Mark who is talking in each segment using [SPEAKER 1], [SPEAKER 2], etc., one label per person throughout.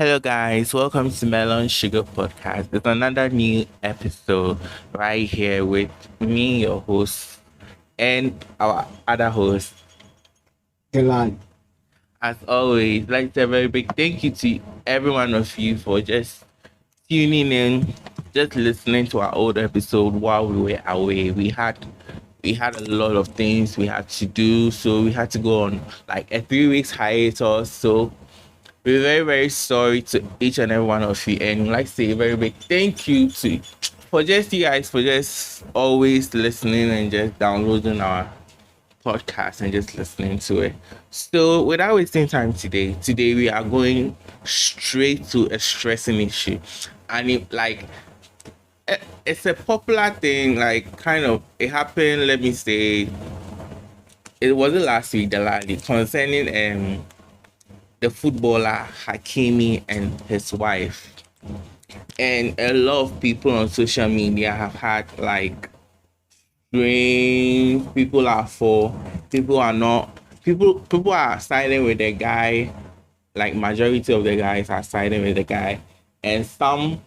[SPEAKER 1] Hello, guys. Welcome to Melon Sugar Podcast. It's another new episode right here with me, your host, and our other host.
[SPEAKER 2] Melon.
[SPEAKER 1] As always, like to say a very big thank you to every one of you for just tuning in, just listening to our old episode while we were away. We had a lot of things we had to do, so we had to go on like a 3 weeks hiatus. So we're very, very sorry to each and every one of you, and like to say a very big thank you to for just you guys for just always listening and just downloading our podcast and just listening to it. So without wasting time today we are going straight to a stressing issue, and it's a popular thing. Like kind of it happened. Let me say it wasn't last week, the last concerning the footballer Hakimi and his wife. And a lot of people on social media have had like strange people are for people are not people are siding with the guy, like majority of the guys are siding with the guy, and some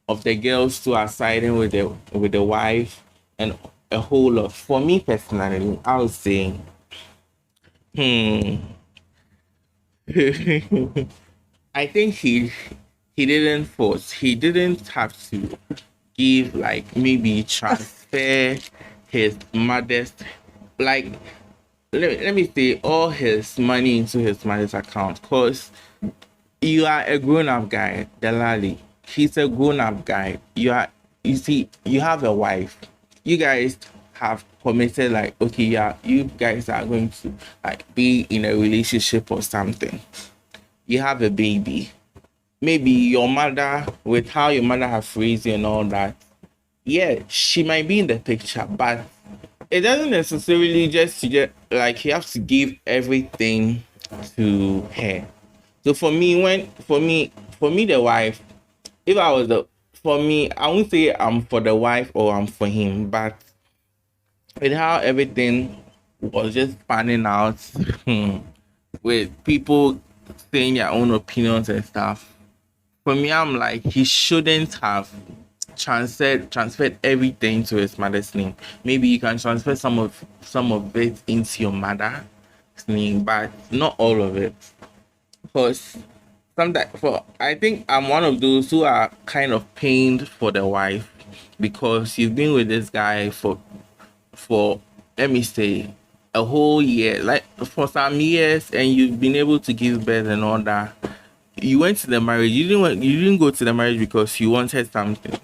[SPEAKER 1] of the girls too are siding with the wife, and a whole lot. For me personally, I would say, hmm, I think he didn't force. He didn't have to give like maybe transfer his mother's like let me say all his money into his mother's account, because you are a grown-up guy, Delali. He's a grown-up guy. You see, you have a wife. You guys have committed like, okay, yeah, you guys are going to like be in a relationship or something. You have a baby. Maybe your mother, with how your mother has raised you and all that, yeah, she might be in the picture, but it doesn't necessarily just to get like you have to give everything to her. So for me the wife, if I was the for me, I won't say I'm for the wife or I'm for him, but with how everything was just panning out, with people saying their own opinions and stuff. For me, I'm like he shouldn't have transferred everything to his mother's name. Maybe you can transfer some of it into your mother's name, but not all of it. Because sometimes for I think I'm one of those who are kind of pained for the wife, because you've been with this guy for let me say a whole year, like for some years, and you've been able to give birth and all that. You went to the marriage. You didn't go to the marriage because you wanted something,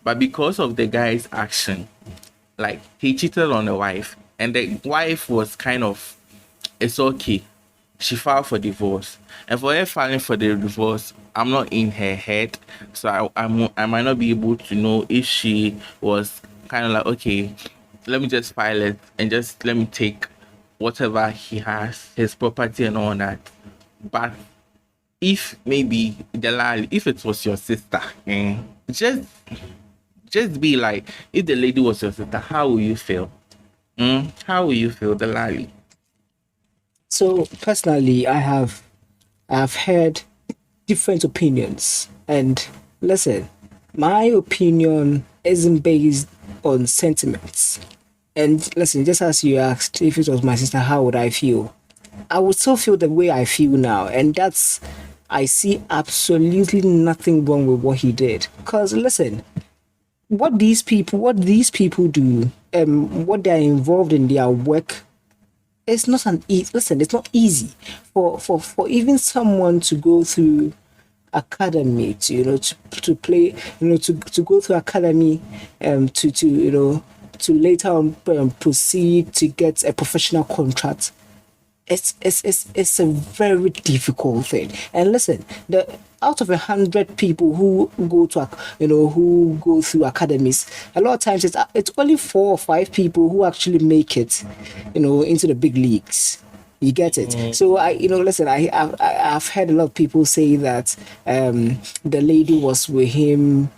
[SPEAKER 1] but because of the guy's action, like he cheated on the wife, and the wife was kind of it's okay. She filed for divorce, and for her filing for the divorce, I'm not in her head, so I might not be able to know if she was kind of like, okay, let me just file it and just let me take whatever he has, his property and all that. But if maybe Delali, if it was your sister, just be like, if the lady was your sister, how will you feel? How will you feel, Delali?
[SPEAKER 2] So personally, I've heard different opinions, and listen, my opinion isn't based on sentiments. And listen, just as you asked if it was my sister, how would I feel? I would still feel the way I feel now, and that's I see absolutely nothing wrong with what he did. Cause listen, what these people do, what they're involved in their work, it's not an easy. Listen, it's not easy for even someone to go through academy to to play, to go through academy, to to later on proceed to get a professional contract. It's a very difficult thing. And listen, the out of 100 people who go to who go through academies, a lot of times it's only 4 or 5 people who actually make it, into the big leagues. You get it. So listen, I've heard a lot of people say that the lady was with him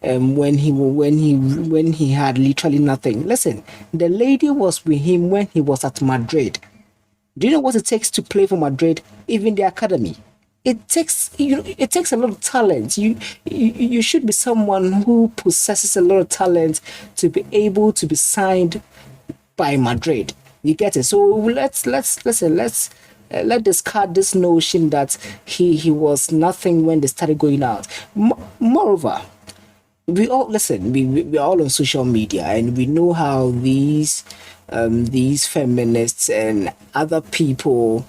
[SPEAKER 2] when he had literally nothing. Listen, the lady was with him when he was at Madrid. Do you know what it takes to play for Madrid, even the academy? it takes a lot of talent. You should be someone who possesses a lot of talent to be able to be signed by Madrid. You get it? So let's listen. Let discard this notion that he was nothing when they started going out. Moreover, we all listen. We're all on social media, and we know how these feminists and other people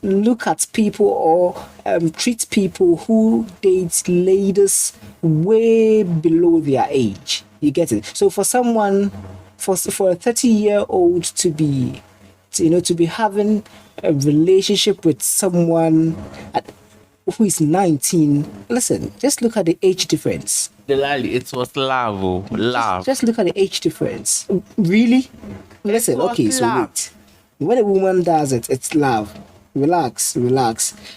[SPEAKER 2] look at people or treat people who date ladies way below their age. You get it? So for someone, for a 30-year-old to be, to be having a relationship with someone who is 19, listen, just look at the age difference.
[SPEAKER 1] Delali, it was love, love.
[SPEAKER 2] Just look at the age difference. Really? Listen, okay, so wait. When a woman does it, it's love. Relax.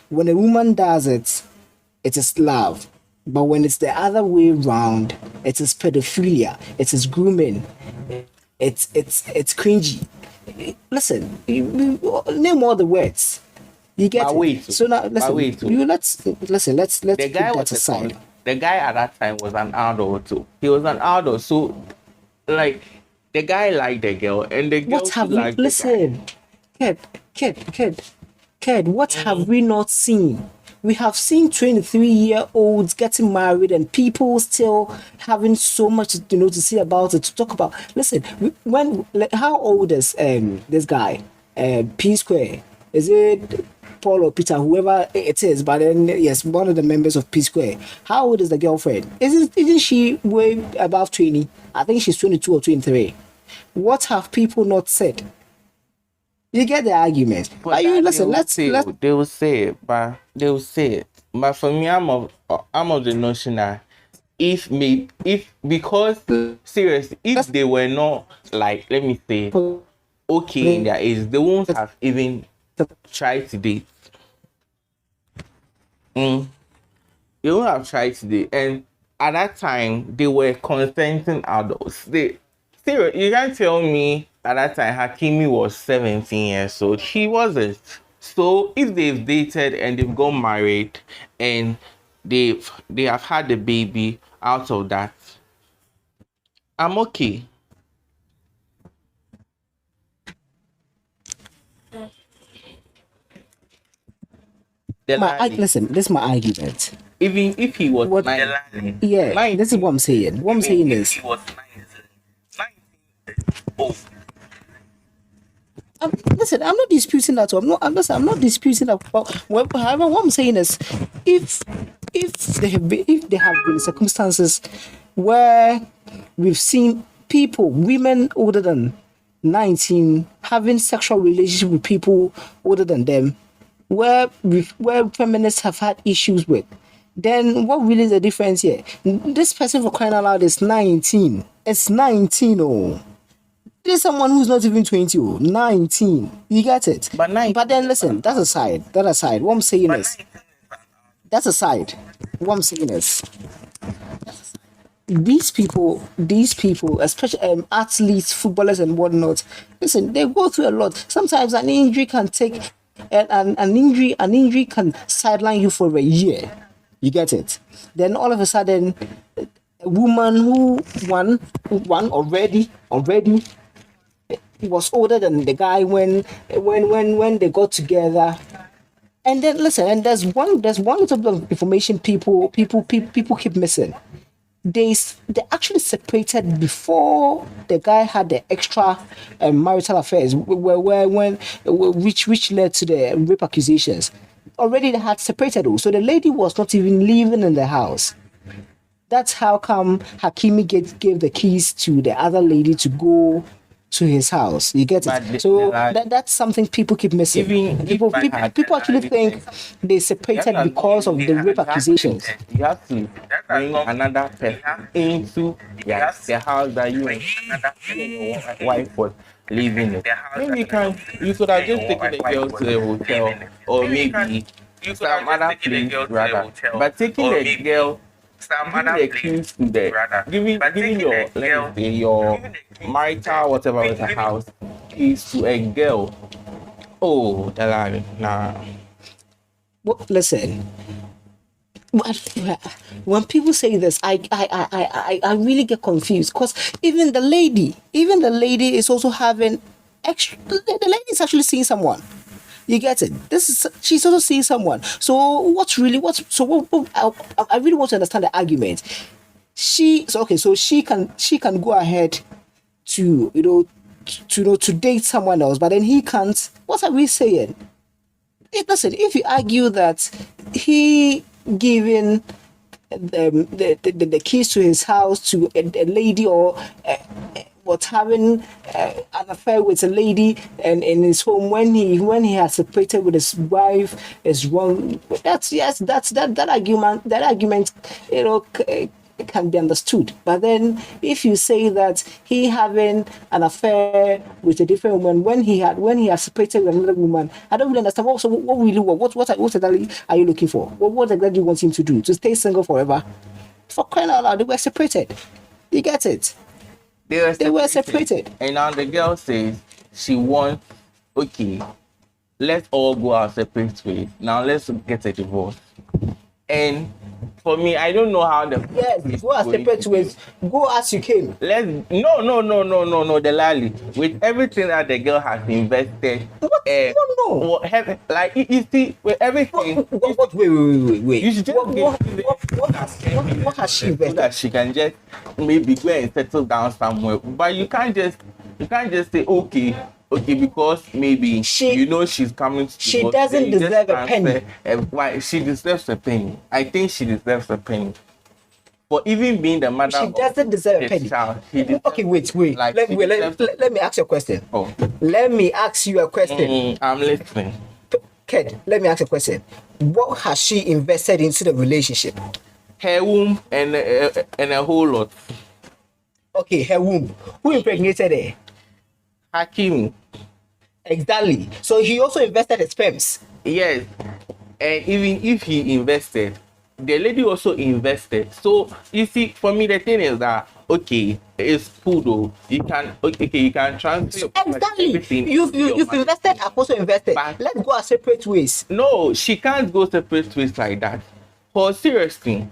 [SPEAKER 2] When a woman does it, it is love. But when it's the other way round, it is pedophilia. It is grooming. It's cringy. Listen, name all the words. You get it. So now listen. Let's
[SPEAKER 1] The
[SPEAKER 2] put
[SPEAKER 1] guy
[SPEAKER 2] that aside.
[SPEAKER 1] the guy at that time was an adult too. He was an adult, so like the guy liked the girl, and the girl
[SPEAKER 2] What have we
[SPEAKER 1] liked the guy.
[SPEAKER 2] Kid, what have we not seen? We have seen 23-year-olds getting married and people still having so much to say about it, to talk about. Listen, how old is this guy? P Square? Is it Paul or Peter, whoever it is? But then yes, one of the members of P Square. How old is the girlfriend? Isn't she way above 20? I think she's 22 or 23. What have people not said? You get the argument.
[SPEAKER 1] But they will say it, but for me, I'm of the notion that because seriously, if they were not, like, let me say, okay in their age, they won't have even tried to date. They won't have tried to date, and at that time they were consenting adults. You can't tell me at that time Hakimi was 17 years old. He wasn't. So if they've dated and they've got married and they have had a baby out of that, I'm okay.
[SPEAKER 2] Listen, this is my argument.
[SPEAKER 1] Even if he was
[SPEAKER 2] What-
[SPEAKER 1] 19,
[SPEAKER 2] Yeah,
[SPEAKER 1] 19,
[SPEAKER 2] this is what I'm saying. What I'm saying
[SPEAKER 1] if
[SPEAKER 2] is,
[SPEAKER 1] he was 19, oh,
[SPEAKER 2] listen, I'm not disputing that. I'm not disputing that. However, what I'm saying is, if there have been circumstances where we've seen women older than 19 having sexual relationship with people older than them, where feminists have had issues with, then what really is the difference here? This person, for crying out loud, is 19. It's 19, oh. There's someone who's not even 20, 19. You get it? But then listen, that's aside. What I'm saying is, that's aside. What I'm saying is, these people, especially athletes, footballers, and whatnot, listen, they go through a lot. Sometimes an injury can take, an injury can sideline you for a year. You get it? Then all of a sudden, a woman who won already was older than the guy when they got together. And then listen, and there's one little bit of information people keep missing. They actually separated before the guy had the extra marital affairs, which led to the rape accusations. Already they had separated, so the lady was not even living in the house. That's how come Hakimi gave the keys to the other lady to go to his house. You get it? So that's something people keep missing. People actually think they separated because of the rape accusations.
[SPEAKER 1] You have to bring another person into the house that you and your wife was living in. Maybe you could have just taken the girl to the hotel, or maybe some other place rather. But taking the girl, giving the keys to giving your, let me say, your marital whatever with the house keys to a girl. Oh, nah.
[SPEAKER 2] Listen, when people say this, I really get confused because even the lady is also having extra. The lady is actually seeing someone. You get it? She's also seeing someone. So I really want to understand the argument. So she can go ahead to to date someone else, but then he can't. What are we saying? Listen, if you argue that he giving the keys to his house to a lady or was having an affair with a lady and in his home when he has separated with his wife is wrong. That argument can be understood. But then if you say that he having an affair with a different woman when he has separated with another woman, I don't really understand. What exactly are you looking for? What exactly do you want him to do? To stay single forever? For crying out loud, they were separated. You get it? They were separated.
[SPEAKER 1] And now the girl says she wants, okay, let's all go our separate ways. Now let's get a divorce. And for me, I don't know how the
[SPEAKER 2] go our separate ways. Go as you came.
[SPEAKER 1] No, the lally. With everything that the girl has invested. Like you see, with everything.
[SPEAKER 2] Wait.
[SPEAKER 1] You should just
[SPEAKER 2] what has she invested?
[SPEAKER 1] So that she can just maybe go and settle down somewhere. But you can't just say okay, because maybe she's coming to
[SPEAKER 2] she doesn't deserve a penny.
[SPEAKER 1] Why she deserves a penny? I think she deserves a penny. For even being the mother,
[SPEAKER 2] she doesn't deserve a penny.
[SPEAKER 1] Child,
[SPEAKER 2] okay, wait.
[SPEAKER 1] Like,
[SPEAKER 2] let me ask you a question.
[SPEAKER 1] Oh.
[SPEAKER 2] Let me ask you a question.
[SPEAKER 1] I'm listening.
[SPEAKER 2] Ked, let me ask you a question. What has she invested into the relationship?
[SPEAKER 1] Her womb and a whole lot.
[SPEAKER 2] Okay, her womb. Who impregnated her?
[SPEAKER 1] Hakimi.
[SPEAKER 2] Exactly. So he also invested his sperms.
[SPEAKER 1] Yes. And even if he invested, the lady also invested. So you see, for me the thing is that it's cool though. You can transfer
[SPEAKER 2] exactly. You've invested, I've also invested. But let's go our separate ways.
[SPEAKER 1] No, she can't go separate ways like that. For seriously.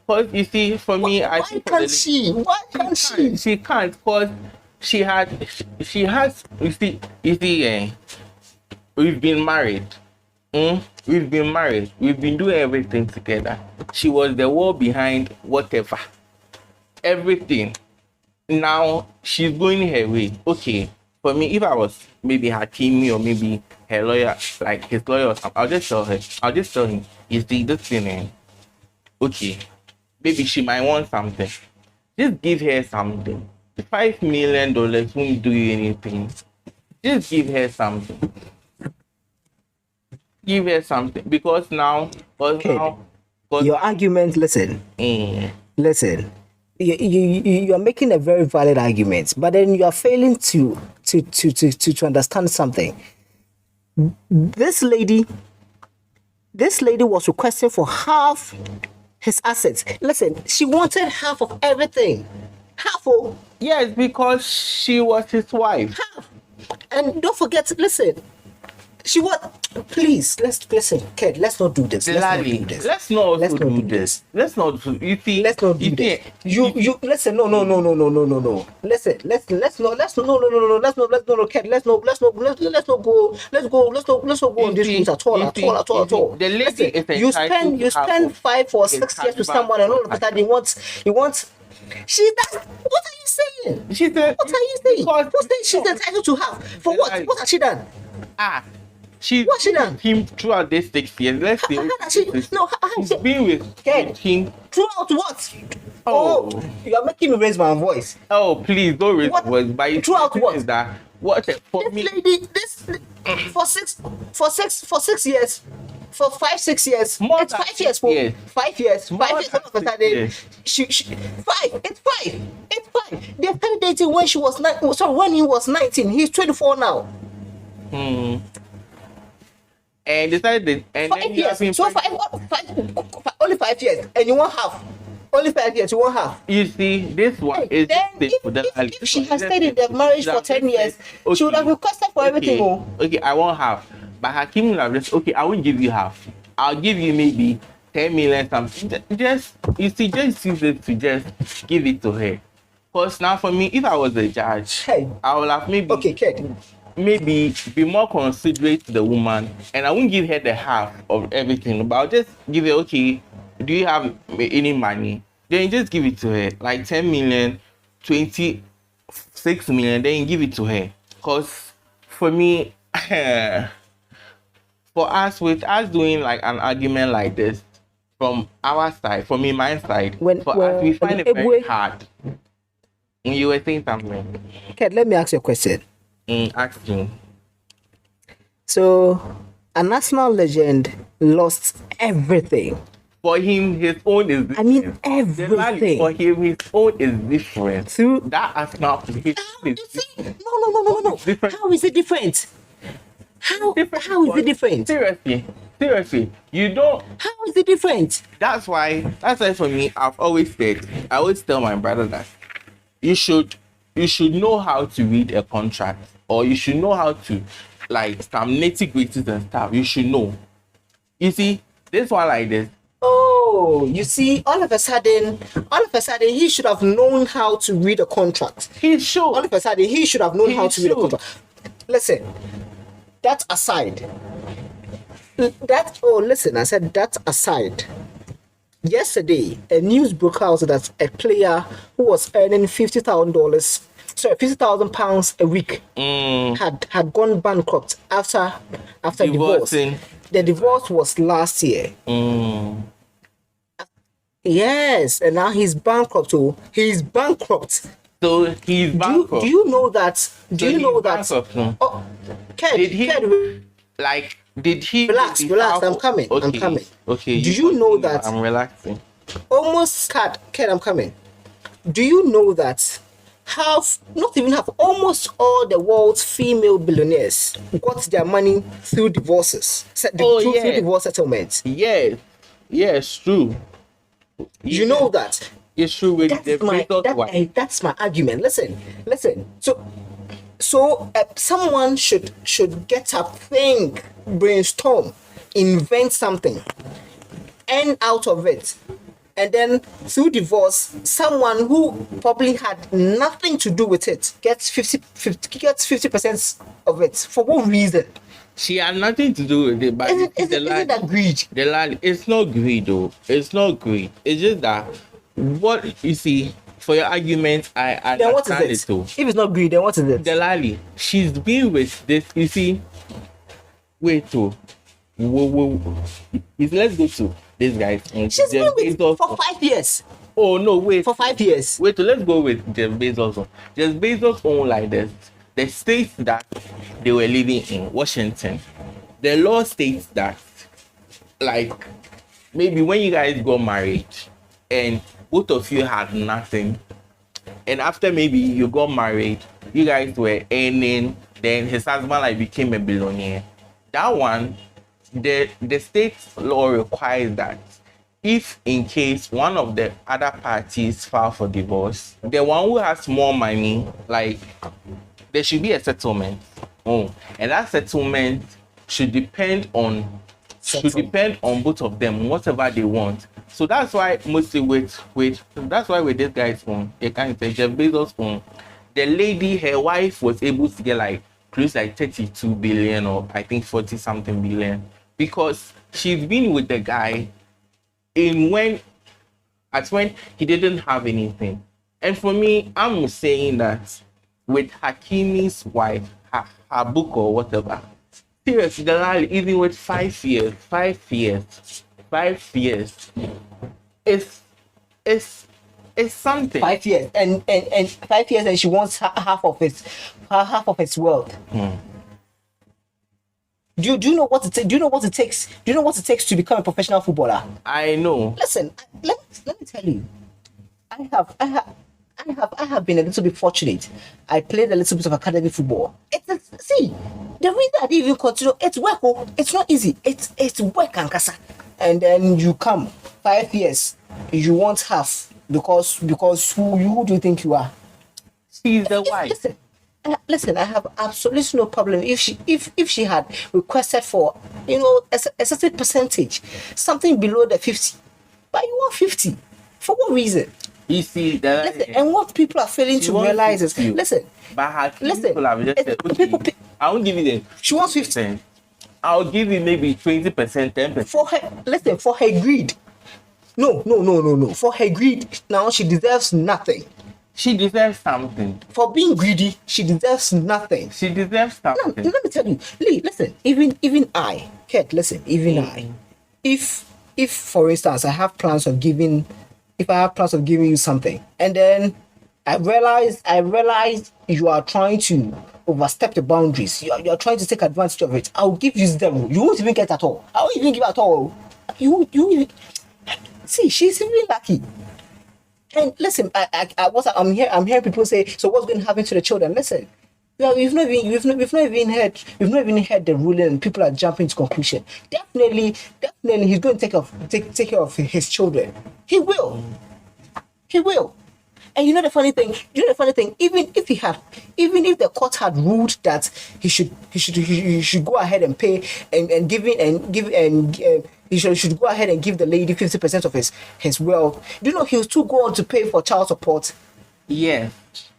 [SPEAKER 1] Because you see, for me,
[SPEAKER 2] why can't she? Why can't she?
[SPEAKER 1] She can't because she has you see we've been married. We've been doing everything together. She was the wall behind whatever, everything. Now she's going her way. Okay, for me, if I was maybe Hakimi or maybe her lawyer, like his lawyer or something, I'll just tell him, you see this thing, okay, maybe she might want something. Just give her something. $5 million won't do you anything. Just give her something. Give her something because now,
[SPEAKER 2] your argument. Listen, you are making a very valid argument, but then you are failing to understand something. This lady was requesting for half his assets. Listen, she wanted half of everything. Half of
[SPEAKER 1] yes, because she was his wife.
[SPEAKER 2] Half. And don't forget, listen. She what? Please, let's listen, Ked. Let's not do this.
[SPEAKER 1] Let's not do this. Let's not do this. You see,
[SPEAKER 2] let's not do this. You listen. No. Listen. Let's not go on this route at all.
[SPEAKER 1] The lady is
[SPEAKER 2] you spend 5 or 6 years with someone, and all of a sudden you want. What are you saying? What are you saying? She's entitled to have for what? What has she done?
[SPEAKER 1] What's she done? Him throughout this 6 years. Let's see. She's been with him
[SPEAKER 2] throughout what? Oh, you are making me raise my voice.
[SPEAKER 1] Oh, please don't raise your voice. But
[SPEAKER 2] throughout what?
[SPEAKER 1] Is that what for
[SPEAKER 2] this
[SPEAKER 1] me?
[SPEAKER 2] Lady, for 6 years. For 5-6 years, it's 5 years. 5 years. 5 years. All of a sudden, she 5. It's 5. They started dating when she was 9. Sorry, when he was 19. He's 24 now.
[SPEAKER 1] And decided, and
[SPEAKER 2] 5 years. So only 5 years, and you want half. Only 5 years, you want half.
[SPEAKER 1] You see, this one is
[SPEAKER 2] then if she has stayed in the marriage for 10 years, she would have requested for everything.
[SPEAKER 1] Okay, I want half. But Hakim would have just, I won't give you half. I'll give you maybe 10 million something. Just you see, just use it to just give it to her. Because now for me, if I was a judge,
[SPEAKER 2] Hey.
[SPEAKER 1] I would have maybe
[SPEAKER 2] Okay, kid.
[SPEAKER 1] maybe be more considerate to the woman, and I won't give her the half of everything, but I'll just give her, okay, do you have any money? Then you just give it to her, like 10 million, 26 million, then you give it to her. Because for me, for us, with us doing like an argument like this, from our side, from me, my side, for us, we find it very hard. You were saying something.
[SPEAKER 2] Kid, let me ask you a question.
[SPEAKER 1] Ask me.
[SPEAKER 2] So, a national legend lost everything.
[SPEAKER 1] For him, his own is different.
[SPEAKER 2] I mean, everything.
[SPEAKER 1] For him, his own is different.
[SPEAKER 2] Through
[SPEAKER 1] that as now, his own is different.
[SPEAKER 2] No. How is it different? How is it different?
[SPEAKER 1] Seriously, you don't.
[SPEAKER 2] How is it different?
[SPEAKER 1] That's why for me, I always tell my brother that you should know how to read a contract, or you should know how to, like, some nitty-gritties and stuff. You should know. You see, this one like this.
[SPEAKER 2] Oh, you see, all of a sudden, he should have known how to read a contract.
[SPEAKER 1] He should.
[SPEAKER 2] All of a sudden, he should have known how to read a contract. Listen, that aside. I said that aside. Yesterday, a news broke out that a player who was earning £50,000 a week had gone bankrupt after divorce. The divorce was last year. Yes, and now he's bankrupt. So he's bankrupt.
[SPEAKER 1] So he's bankrupt.
[SPEAKER 2] Do you know that? Do you know that?
[SPEAKER 1] Oh, did he?
[SPEAKER 2] Relax. I'm coming.
[SPEAKER 1] Okay.
[SPEAKER 2] I'm coming.
[SPEAKER 1] Okay.
[SPEAKER 2] Do you know that?
[SPEAKER 1] I'm relaxing.
[SPEAKER 2] Almost I'm coming. Do you know that almost all the world's female billionaires got their money through divorces, through divorce settlements?
[SPEAKER 1] Yes, true.
[SPEAKER 2] You know that.
[SPEAKER 1] It's true with
[SPEAKER 2] that's my argument. Listen. So someone should get up, think, brainstorm, invent something, and out of it. And then through divorce, someone who probably had nothing to do with it gets 50% of it. For what reason?
[SPEAKER 1] She had nothing to do with it, but
[SPEAKER 2] isn't that greed?
[SPEAKER 1] It's not greed though. It's not greed. It's just that what you see for your argument, I understand it too.
[SPEAKER 2] If it's not greed, then what is it?
[SPEAKER 1] Delali, she's been with this. You see, wait too. Let's go to this guy.
[SPEAKER 2] She's been with for 5 years.
[SPEAKER 1] Oh no, wait.
[SPEAKER 2] For 5 years.
[SPEAKER 1] Wait, let's go with Jeff Bezos. Jeff Bezos own like this. The state that they were living in, Washington, the law states that, like, maybe when you guys got married and both of you had nothing, and after maybe you got married, you guys were earning, then his husband became a billionaire. That one, the state law requires that if in case one of the other parties file for divorce, the one who has more money, there should be a settlement. And that settlement should depend on both of them, whatever they want. So that's why mostly with this guy's phone, you can't say Jeff Bezos' phone, the lady, her wife was able to get close 32 billion, or I think 40 something billion, because she's been with the guy when he didn't have anything. And for me, I'm saying that with Hakimi's wife, Abouk or whatever, seriously, even with 5 years, it's something.
[SPEAKER 2] 5 years, and 5 years, and she wants half of its wealth. Do you know what it takes? Do you know what it takes? Do you know what it takes to become a professional footballer?
[SPEAKER 1] I know.
[SPEAKER 2] Listen, let me tell you. I have been a little bit fortunate. I played a little bit of academy football. See, the reason I didn't even continue, it's work. It's not easy. It's work, and kasa. And then you come 5 years, you want half because who do you think you are?
[SPEAKER 1] She's the wife.
[SPEAKER 2] Listen, I have absolutely no problem if she had requested for, a certain percentage, something below the 50, but you want 50 for what reason?
[SPEAKER 1] You see,
[SPEAKER 2] Listen, and what people are failing
[SPEAKER 1] she
[SPEAKER 2] to
[SPEAKER 1] wants
[SPEAKER 2] realize is,
[SPEAKER 1] 50.
[SPEAKER 2] listen,
[SPEAKER 1] But her
[SPEAKER 2] listen,
[SPEAKER 1] people have just said,
[SPEAKER 2] people,
[SPEAKER 1] okay, I won't give you the
[SPEAKER 2] she wants 50
[SPEAKER 1] percent. I'll give you maybe 20%, 10%.
[SPEAKER 2] for her. Listen, for her greed. No, no, no, no, no. For her greed, now she deserves nothing.
[SPEAKER 1] She deserves something.
[SPEAKER 2] For being greedy, she deserves nothing.
[SPEAKER 1] She deserves
[SPEAKER 2] Now,
[SPEAKER 1] something.
[SPEAKER 2] let me tell you, Lee, listen, even I, Kurt, listen, even I, if for instance if I have plans of giving you something, and then I realize you are trying to overstep the boundaries, you are trying to take advantage of it, I'll give you zero. You won't even get at all. I won't even give at all. You even see, she's even lucky. And listen, I'm here. I'm hearing people say, "So what's going to happen to the children?" Listen, we've not even heard the ruling, and people are jumping to conclusion. Definitely, definitely, he's going to take care of his children. He will. And even if the court had ruled that he should go ahead and pay and he should go ahead and give the lady 50% of his wealth. Do you know he'll still go on to pay for child support?
[SPEAKER 1] Yes.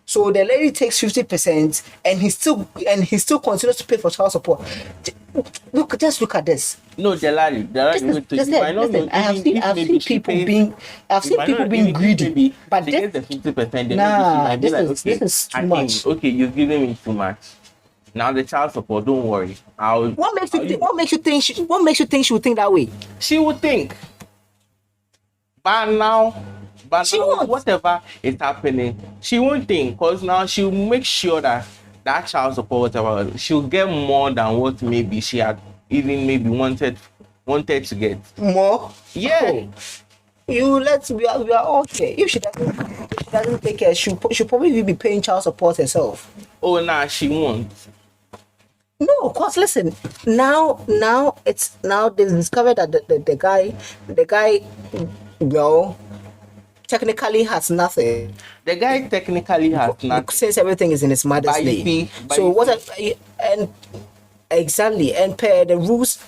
[SPEAKER 2] So the lady takes 50% and he still continues to pay for child support. Just look at this.
[SPEAKER 1] No, Delali,
[SPEAKER 2] Listen, I've seen people being greedy, but
[SPEAKER 1] she gets the 50%. Then
[SPEAKER 2] nah,
[SPEAKER 1] maybe she might be like, okay,
[SPEAKER 2] this is too
[SPEAKER 1] Hakim,
[SPEAKER 2] much.
[SPEAKER 1] okay, you've given me too much. Now the child support, don't worry.
[SPEAKER 2] What makes you think she would think that way?
[SPEAKER 1] She would think. But
[SPEAKER 2] She
[SPEAKER 1] now
[SPEAKER 2] won't.
[SPEAKER 1] whatever is happening, she won't think, because now she'll make sure that child support, whatever, she'll get more than what maybe she had even maybe wanted to get.
[SPEAKER 2] More?
[SPEAKER 1] Yeah.
[SPEAKER 2] We are okay. If she doesn't take care, she'll probably be paying child support herself.
[SPEAKER 1] Oh, nah, she won't.
[SPEAKER 2] No, cause listen, now they've discovered that the guy, well, technically has nothing.
[SPEAKER 1] The guy technically has nothing.
[SPEAKER 2] Since everything is in his mother's
[SPEAKER 1] But you
[SPEAKER 2] name.
[SPEAKER 1] see-
[SPEAKER 2] So and exactly, and per the rules,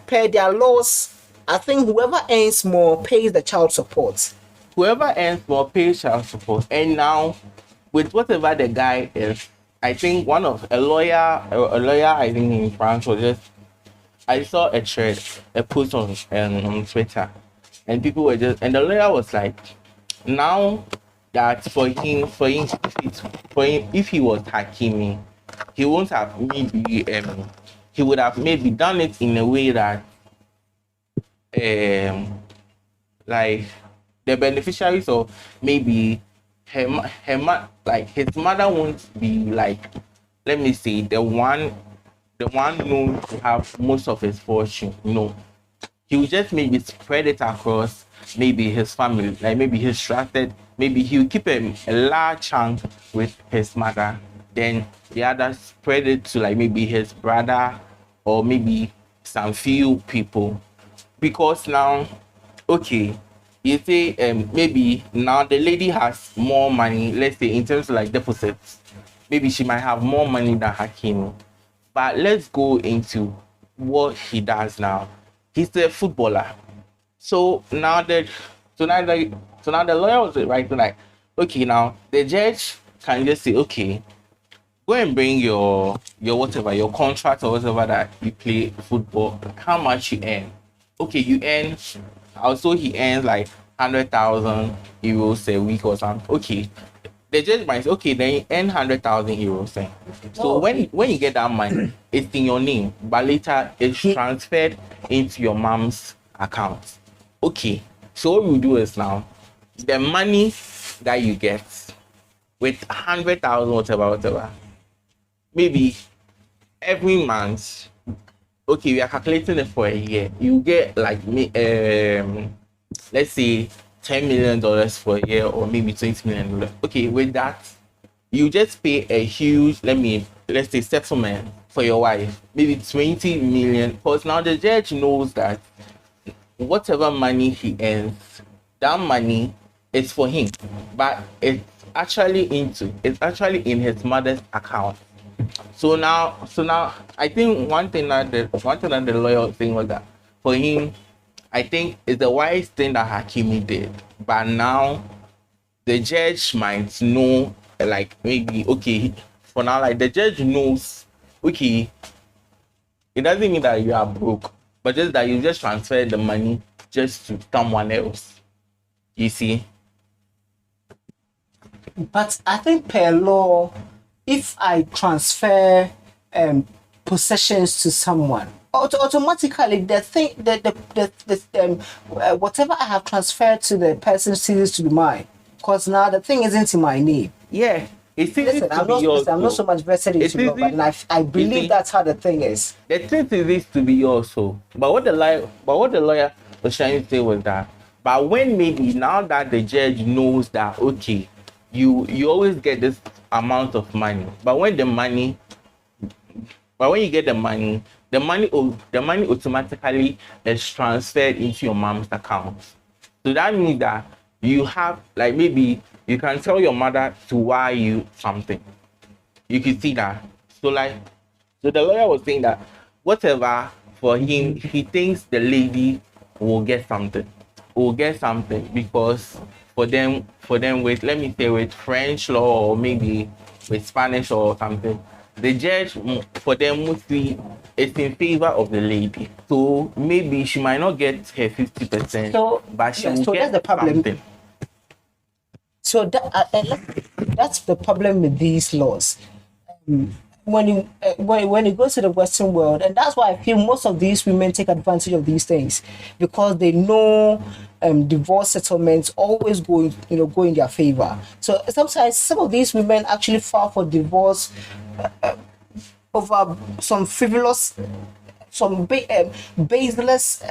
[SPEAKER 2] per their laws, I think whoever earns more pays the child support.
[SPEAKER 1] Whoever earns more pays child support. And now, with whatever the guy is, I think a lawyer, I think in France was just, I saw a post on Twitter, and people were just, and the lawyer was like, now that for him, if he was Hakimi, he won't have maybe, he would have maybe done it in a way that, like the beneficiaries, or maybe like his mother won't be like, let me say, the one known to have most of his fortune. No, he will just maybe spread it across maybe his family, like maybe he's trusted, maybe he'll keep a large chunk with his mother, then the other spread it to like maybe his brother, or maybe some few people. Because now, okay, you say maybe now the lady has more money, let's say in terms of like deposits, maybe she might have more money than Hakim. But let's go into what he does now. He's a footballer. So now the lawyer was right, like, okay, now the judge can just say, okay, go and bring your whatever, your contract or whatever that you play football, how much you earn. Okay, you earn, also he earns like 100,000 euros a week or something. Okay, the judge might say, okay, then you earn 100,000 euros. So when you get that money, it's in your name, but later it's transferred into your mom's account. Okay, so what we do is now, the money that you get with 100,000 whatever, maybe every month, okay, we are calculating it for a year, you get like let's say $10 million for a year, or maybe $20 million. Okay, with that, you just pay a huge, let's say, settlement for your wife, maybe 20 million, because now the judge knows that whatever money he earns, that money is for him, but it's it's actually in his mother's account. So now I think one thing that the lawyer was saying was that for him, I think it's the wise thing that Hakimi did. But now the judge might know, like, maybe, okay, for now, like, the judge knows, okay, it doesn't mean that you are broke, but just that you just transfer the money just to someone else. You see?
[SPEAKER 2] But I think per law, if I transfer possessions to someone, automatically the thing whatever I have transferred to the person ceases to be mine. Because now the thing isn't in my name.
[SPEAKER 1] Yeah. It's easy
[SPEAKER 2] Listen,
[SPEAKER 1] to be yours.
[SPEAKER 2] I'm not so much vested
[SPEAKER 1] It's
[SPEAKER 2] into law,
[SPEAKER 1] easy.
[SPEAKER 2] but I believe that's how the thing is.
[SPEAKER 1] The truth is this to be yours, so. But what the lawyer was trying to say was that, but when maybe now that the judge knows that, okay, you always get this amount of money, but when you get the money automatically is transferred into your mom's account. So that means that you have, like, maybe you can tell your mother to wire you something. You can see that. So the lawyer was saying that whatever for him, he thinks the lady will get something. Because for them with, let me say, with French law or maybe with Spanish or something, the judge, for them, mostly it's in favor of the lady. So maybe she might not get her 50%,
[SPEAKER 2] So,
[SPEAKER 1] but she
[SPEAKER 2] yeah,
[SPEAKER 1] will
[SPEAKER 2] so
[SPEAKER 1] get
[SPEAKER 2] that's the problem.
[SPEAKER 1] something.
[SPEAKER 2] So that's the problem with these laws. When you go to the Western world, and that's why I feel most of these women take advantage of these things, because they know divorce settlements always go in their favor. So sometimes some of these women actually file for divorce over some frivolous, baseless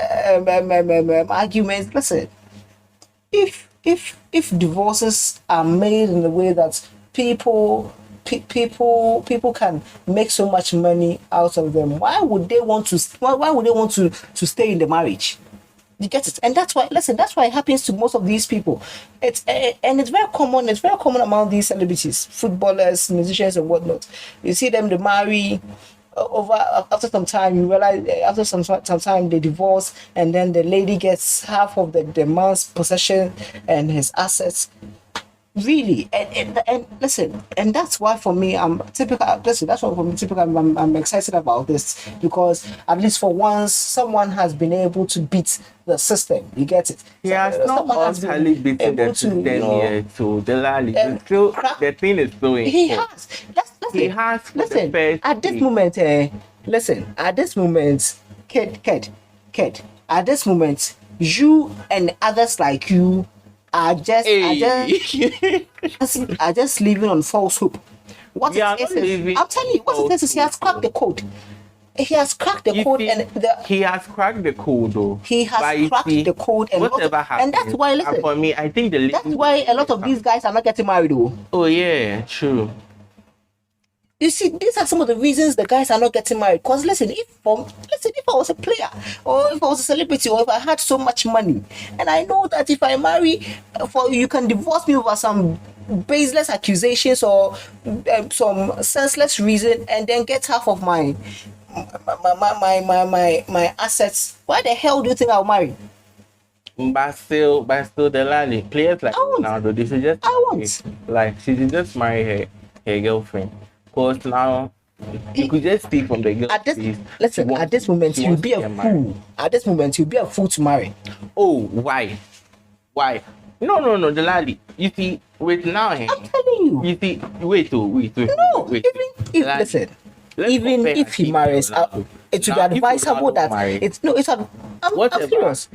[SPEAKER 2] arguments. Listen, if divorces are made in a way that people can make so much money out of them, why would they want to stay in the marriage? You get it? And that's why it happens to most of these people. It's very common among these celebrities, footballers, musicians, and whatnot. You see them, they marry, over after some time you realize, after some time they divorce, and then the lady gets half of the man's possession and his assets. Really, and listen, and that's why for me I'm excited about this, because at least for once someone has been able to beat the system. You get it?
[SPEAKER 1] He has not
[SPEAKER 2] Someone has been
[SPEAKER 1] entirely beaten the
[SPEAKER 2] able to,
[SPEAKER 1] system
[SPEAKER 2] you know,
[SPEAKER 1] yet, so the lally, still, the thing is going.
[SPEAKER 2] he has.
[SPEAKER 1] He has for the
[SPEAKER 2] Listen,
[SPEAKER 1] first
[SPEAKER 2] at this
[SPEAKER 1] week.
[SPEAKER 2] moment, kid, at this moment, you and others like you are just living on false hope. What
[SPEAKER 1] We are
[SPEAKER 2] it is,
[SPEAKER 1] not living
[SPEAKER 2] I'm telling you, what it is, he has cracked the code. He has cracked the code, and
[SPEAKER 1] he has cracked the code, though.
[SPEAKER 2] he has
[SPEAKER 1] But you
[SPEAKER 2] cracked
[SPEAKER 1] see,
[SPEAKER 2] the code, and
[SPEAKER 1] whatever happens,
[SPEAKER 2] and that's why,
[SPEAKER 1] and
[SPEAKER 2] listen,
[SPEAKER 1] for me, I think the lady
[SPEAKER 2] that's why a lot of these guys are not getting married, though.
[SPEAKER 1] Oh yeah, true.
[SPEAKER 2] You see, these are some of the reasons the guys are not getting married. Because listen, if I was a player, or if I was a celebrity, or if I had so much money, and I know that if I marry, you can divorce me over some baseless accusations or some senseless reason, and then get half of my assets. Why the hell do you think I'll marry?
[SPEAKER 1] But still, the lady players like
[SPEAKER 2] I won't.
[SPEAKER 1] Ronaldo, they should just she should just marry her girlfriend. Cause now you could just see from the girl.
[SPEAKER 2] At this moment, you'll be a fool. At this moment, you'll be a fool to marry.
[SPEAKER 1] Oh, why? No, the lady. You see, with now,
[SPEAKER 2] I'm telling you.
[SPEAKER 1] You see, wait.
[SPEAKER 2] No, even if he marries, it would be advisable that I'm serious.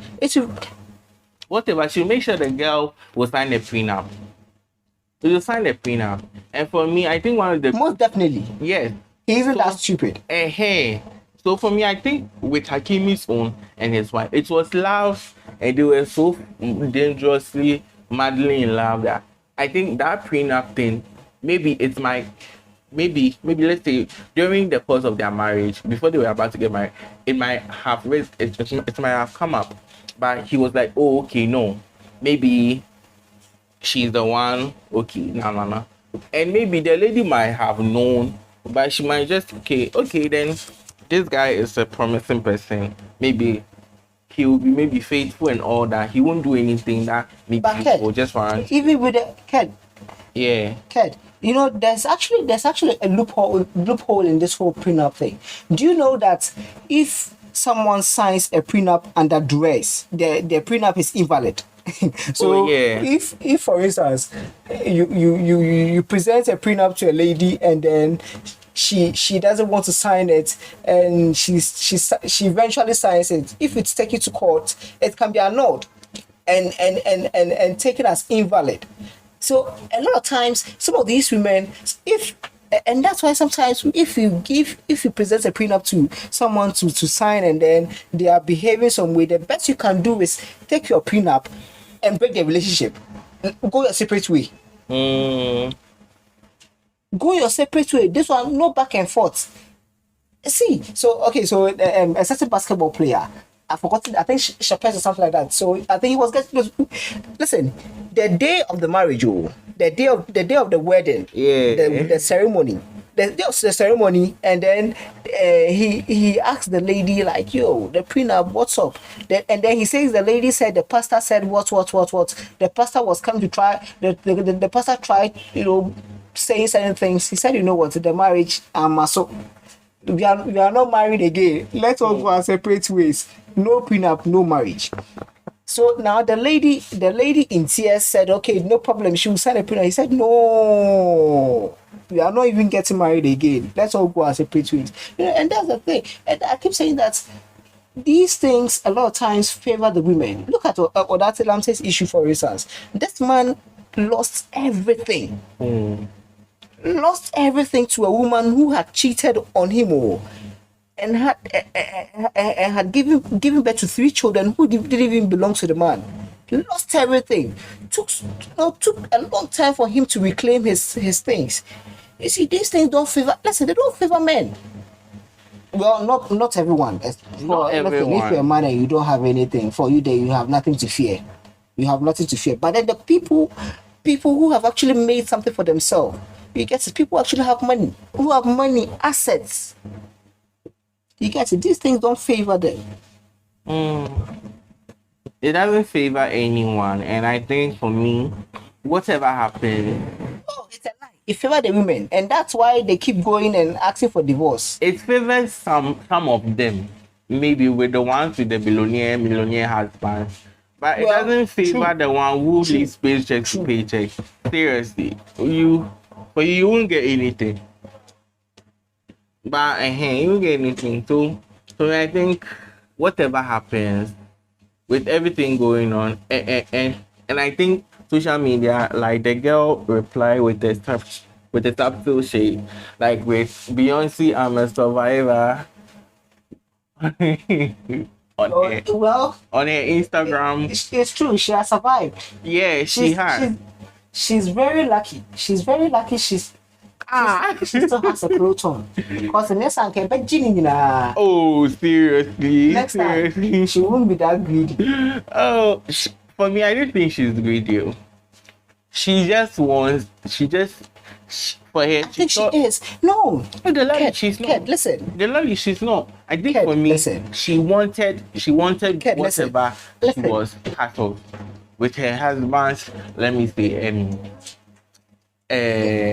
[SPEAKER 1] Whatever, she'll make sure the girl will sign a prenup. She will sign a prenup. And for me, I think one of the
[SPEAKER 2] most definitely.
[SPEAKER 1] Yes.
[SPEAKER 2] He isn't that stupid.
[SPEAKER 1] Hey. So for me, I think with Hakimi's own and his wife, it was love, and they were so dangerously, madly in love that I think that prenup thing, maybe let's say during the course of their marriage, before they were about to get married, it might have come up. But he was like, oh, okay, no, maybe she's the one. Okay, no. And maybe the lady might have known, but she might just okay. Then this guy is a promising person. Maybe he will be maybe faithful and all that. He won't do anything that maybe
[SPEAKER 2] But Ked,
[SPEAKER 1] or just for
[SPEAKER 2] even with the Ked,
[SPEAKER 1] yeah.
[SPEAKER 2] Ked, you know, there's actually a loophole in this whole prenup thing. Do you know that if someone signs a prenup under duress, the prenup is invalid? So
[SPEAKER 1] yeah.
[SPEAKER 2] if for instance you present a prenup to a lady and then she doesn't want to sign it and she eventually signs it, if it's taken to court, it can be annulled and taken as invalid. So a lot of times, some of these women, if and that's why sometimes if you present a prenup to someone to sign and then they are behaving some way, the best you can do is take your prenup and break the relationship. Go your separate way. Go your separate way. This one, no back and forth. See, so okay, so a certain basketball player, I forgot it, I think Chapez or something like that. So I think he was getting. Listen, the day of the marriage, the day of the wedding, the ceremony, the day of the ceremony, and then he asked the lady like, "Yo, the prenup, what's up?" And then he says the lady said the pastor said what. The pastor was coming to try. The pastor tried, saying certain things. He said, "You know what? The marriage, so." We are not married again. Let's all go our separate ways. No prenup, no marriage. So now the lady in tears said, okay, no problem. She will sign a prenup. He said, no, we are not even getting married again. Let's all go our separate ways. And that's the thing. And I keep saying that these things a lot of times favor the women. Look at Odate Lamse's issue, for instance. This man lost everything. Lost everything to a woman who had cheated on him and had given birth to 3 children who didn't even belong to the man. He lost everything. Took a long time for him to reclaim his things. You see, these things don't favor. Listen, they don't favor men. Well, not everyone.
[SPEAKER 1] Not everyone.
[SPEAKER 2] If you're a man and you don't have anything, for you, then you have nothing to fear. You have nothing to fear. But then the people who have actually made something for themselves. You get it? People actually have money, who have money, assets. You get it? These things don't favor them.
[SPEAKER 1] It doesn't favor anyone, and I think for me, whatever happens,
[SPEAKER 2] it's a lie. It favors the women, and that's why they keep going and asking for divorce.
[SPEAKER 1] It favors some of them, maybe with the ones with the millionaire husbands, but it doesn't favor the one who lives paycheck to paycheck. Seriously, you won't get anything. But you won't get anything. So I think whatever happens with everything going on, and I think social media, like the girl replied with the subtle shade, like with Beyonce, I'm a survivor. on her Instagram.
[SPEAKER 2] It's true, she has survived.
[SPEAKER 1] Yeah, she has.
[SPEAKER 2] She's very lucky. She's very lucky. She still has a proton. Because the next time can be
[SPEAKER 1] Oh, seriously.
[SPEAKER 2] Next time she won't be that greedy.
[SPEAKER 1] Oh, for me, I don't think she's greedy. She just wants. For her,
[SPEAKER 2] I think she is. No,
[SPEAKER 1] the lady, she's not.
[SPEAKER 2] Listen.
[SPEAKER 1] The lady, she's not. I think for me, she wanted whatever she was part of with her husband. Let me say,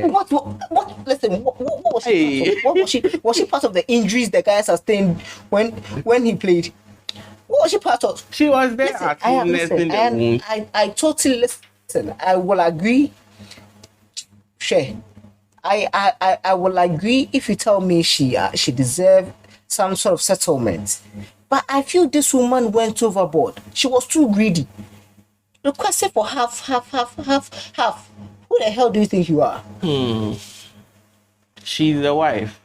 [SPEAKER 2] what? Listen, what was she? What was she? Was she part of the injuries the guy sustained when he played? What was she part of?
[SPEAKER 1] She was there at nursing the wound.
[SPEAKER 2] I totally listen. I will agree. Share. I will agree if you tell me she deserved some sort of settlement, but I feel this woman went overboard. She was too greedy. Requested for half. Who the hell do you think you are?
[SPEAKER 1] She's the wife.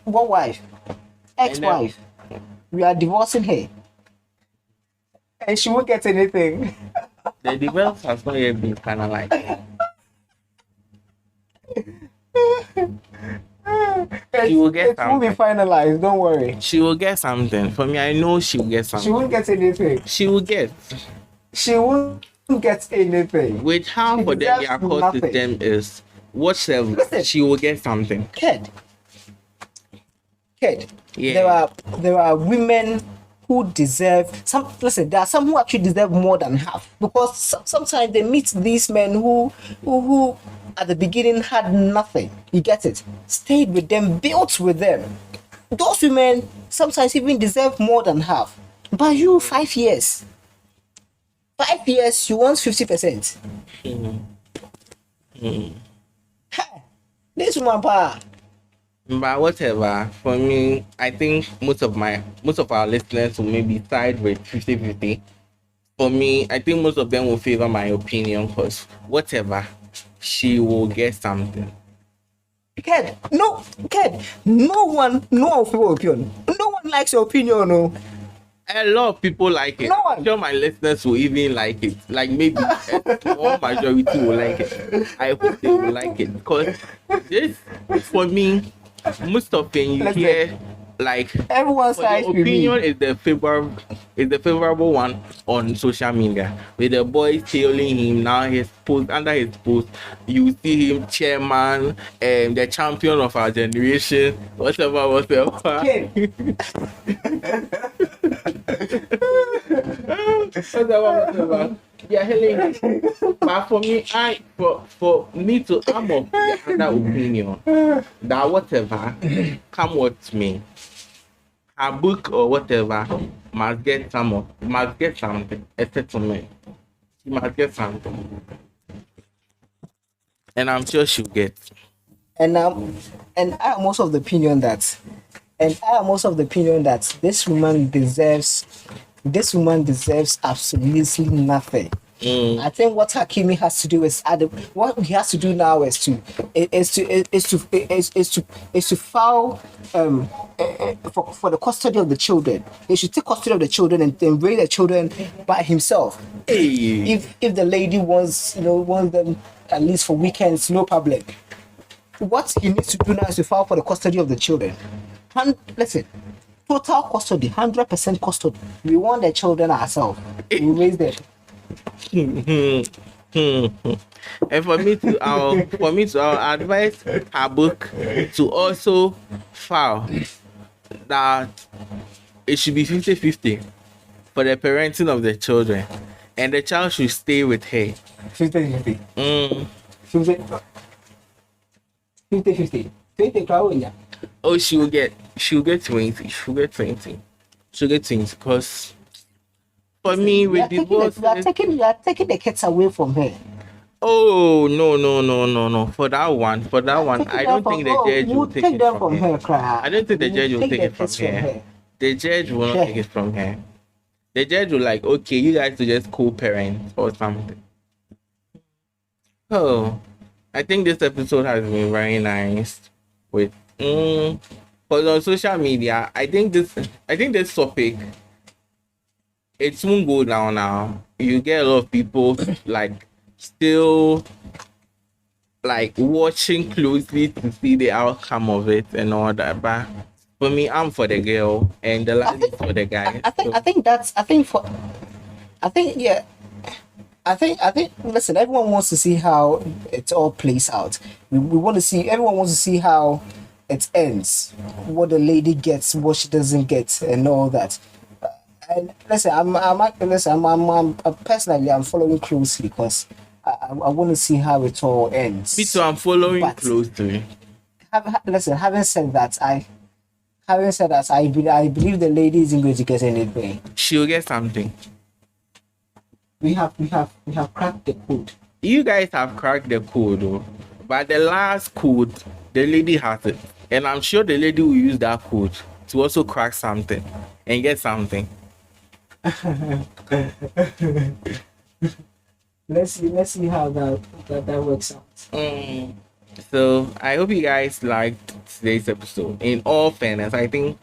[SPEAKER 2] What wife? Ex-wife. We are divorcing her, and she won't get anything.
[SPEAKER 1] The divorce has not yet been finalized. She will get something.
[SPEAKER 2] It won't be finalized, don't worry.
[SPEAKER 1] She will get something. For me, I know she will get something.
[SPEAKER 2] She won't get anything.
[SPEAKER 1] She will get.
[SPEAKER 2] She won't Who gets anything?
[SPEAKER 1] With how
[SPEAKER 2] She
[SPEAKER 1] for them
[SPEAKER 2] deserves
[SPEAKER 1] their core
[SPEAKER 2] nothing.
[SPEAKER 1] system is whatever,
[SPEAKER 2] Listen.
[SPEAKER 1] she will get something.
[SPEAKER 2] Kid.
[SPEAKER 1] Yeah.
[SPEAKER 2] There are women who deserve some. Listen, there are some who actually deserve more than half, because sometimes they meet these men who at the beginning had nothing. You get it? Stayed with them, built with them. Those women sometimes even deserve more than half. But you, 5 years, 5 years, you want 50%. This woman, pa.
[SPEAKER 1] But whatever, for me, I think most of our listeners will maybe side with 50-50. For me, I think most of them will favor my opinion because whatever, she will get something.
[SPEAKER 2] Ked, no, no one will favor your opinion. No one likes your opinion, no.
[SPEAKER 1] A lot of people like it.
[SPEAKER 2] No one.
[SPEAKER 1] I'm sure my listeners will even like it. Like maybe a small majority will like it. I hope they will like it because this, for me, most often you
[SPEAKER 2] Let's
[SPEAKER 1] hear like
[SPEAKER 2] Everyone
[SPEAKER 1] for
[SPEAKER 2] sides
[SPEAKER 1] the
[SPEAKER 2] with me.
[SPEAKER 1] opinion is the favorable one on social media with the boys tailing him. Now his post, under his post you see him chairman and the champion of our generation, whatever.
[SPEAKER 2] Kid,
[SPEAKER 1] Whatever. Yeah, hailing. But for me, for me to I'm of the other opinion that whatever come with me, her book or whatever must get something, a settlement. She must get something. And I'm sure she'll get.
[SPEAKER 2] and I am also of the opinion that, this woman deserves absolutely nothing. I think what Hakimi has to do is what he has to do now is to file for the custody of the children. He should take custody of the children and then raise the children by himself.
[SPEAKER 1] Hey.
[SPEAKER 2] If the lady wants them at least for weekends, no problem. What he needs to do now is to file for the custody of the children. Listen, total custody, 100% custody. We want the children ourselves. We raise them.
[SPEAKER 1] And for me to advise Abouk to also file that it should be 50-50 for the parenting of the children, and the child should stay with her.
[SPEAKER 2] 50-50. 50-50. 20 crowd.
[SPEAKER 1] Oh, she'll get 20. She'll get 20 because for me with divorce.
[SPEAKER 2] You are taking the kids away from her.
[SPEAKER 1] Oh no. For that one, I don't think the judge will take it from her. I don't think the judge will take it from her. The judge will not take it from her. The judge will like, okay, you guys will just co-parent or something. Oh, I think this episode has been very nice. With because on social media, I think this topic, it won't go down now. You get a lot of people like still like watching closely to see the outcome of it and all that. But for me, I'm for the girl and the last is for the guy.
[SPEAKER 2] Listen, everyone wants to see how it all plays out. Everyone wants to see how it ends, what the lady gets, what she doesn't get, and all that. And listen, I'm personally, I'm following closely because I want to see how it all ends.
[SPEAKER 1] Me too, I'm following closely.
[SPEAKER 2] Having said that, I believe the lady isn't going to get anything.
[SPEAKER 1] She'll get something.
[SPEAKER 2] We have cracked the code.
[SPEAKER 1] You guys have cracked the code, though. But the last code, the lady has it. And I'm sure the lady will use that code to also crack something and get something.
[SPEAKER 2] Let's see how that works out.
[SPEAKER 1] So I hope you guys liked today's episode. In all fairness, I think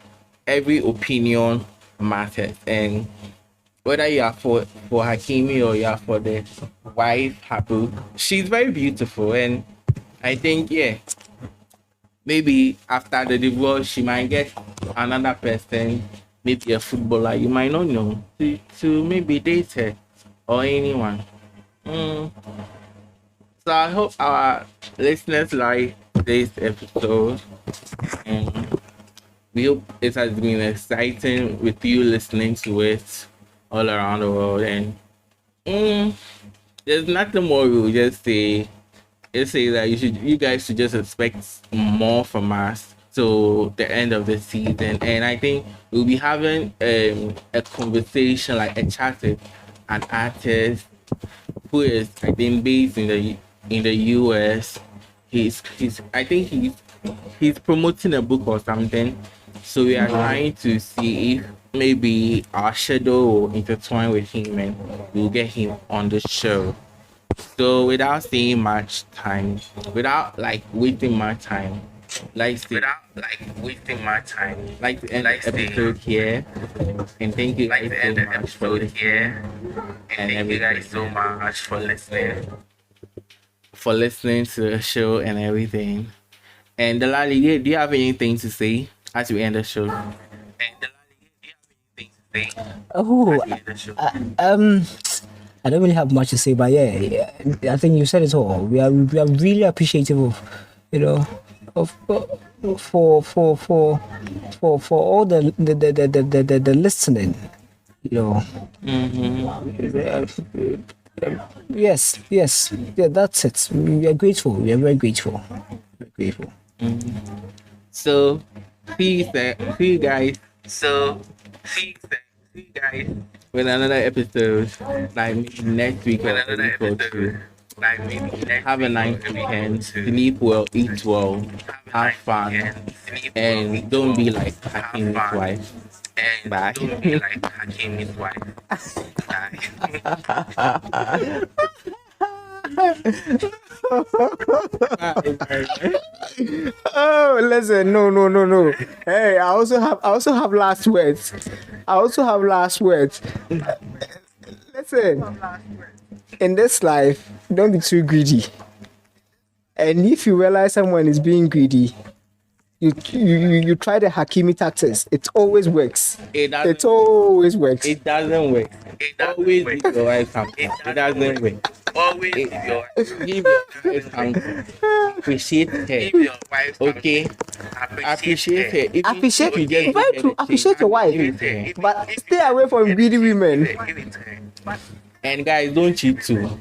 [SPEAKER 1] every opinion matters, and whether you are for Hakimi or you are for the wife Abouk, she's very beautiful, and I think maybe after the divorce she might get another person, maybe a footballer you might not know, to maybe date her or anyone. Mm, so I hope our listeners like this episode. Mm, we hope it has been exciting with you listening to it all around the world. And mm, there's nothing more we will just say. Just say that you guys should just expect more from us to the end of the season. And I think we'll be having a conversation, like a chat with an artist who is, I think, based in the US. He's I think he's promoting a book or something. So we are trying to see if maybe our schedule will intertwine with him and we'll get him on the show. So without saying much time, without like wasting my time, like to end the episode here. And thank you guys so much for listening. And thank you guys so much for listening. For listening to the show and everything. And Delali, do you have anything to say as we end the show?
[SPEAKER 2] Oh, I don't really have much to say, but yeah, I think you said it all. We are really appreciative of, you know, of for all the listening, you know. Yes, yeah, that's it. We are grateful. We are very grateful. We're grateful.
[SPEAKER 1] So, see you guys. See you guys with another episode. Like maybe next week or a week or two. Have a nice weekend. Sleep well, eat well, have fun, and don't be like Hakimi's wife. Bye.
[SPEAKER 2] Oh, listen, no. Hey, I also have last words. Listen, in this life, don't be too greedy. And if you realize someone is being greedy, you try the Hakimi tactics. It always works.
[SPEAKER 1] It
[SPEAKER 2] It always works.
[SPEAKER 1] doesn't work. Always give your wife something. It doesn't work. Give your wife something. Appreciate her. Okay. Appreciate her. Even
[SPEAKER 2] Appreciate,
[SPEAKER 1] if you just
[SPEAKER 2] very
[SPEAKER 1] give her
[SPEAKER 2] true.
[SPEAKER 1] the
[SPEAKER 2] Appreciate your wife,
[SPEAKER 1] give it to her.
[SPEAKER 2] but stay away from greedy women.
[SPEAKER 1] And guys, don't cheat too.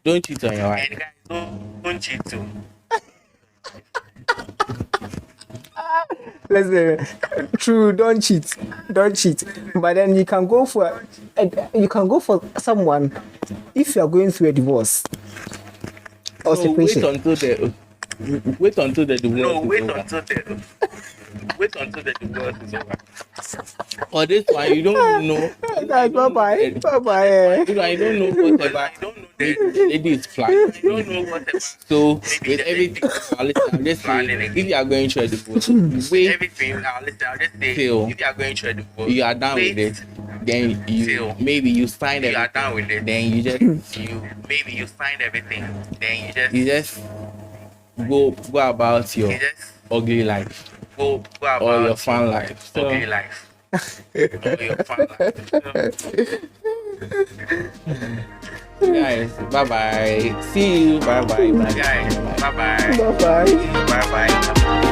[SPEAKER 1] Don't cheat on your wife.
[SPEAKER 2] Listen, true. Don't cheat. But then you can go for someone if you are going through a divorce or
[SPEAKER 1] So wait
[SPEAKER 2] separation.
[SPEAKER 1] until the divorce is over. Wait until the divorce is over. For this one, you don't know.
[SPEAKER 2] Guys, bye.
[SPEAKER 1] This one, you don't know whatever. Lady is planning. So with everything, I'm just saying, if you are going through a divorce, wait till you are done with it. Then you sign everything. Then you just go about your ugly life or your fun life. So, guys, bye bye. See you. Bye bye.
[SPEAKER 2] Bye bye.
[SPEAKER 1] Bye bye.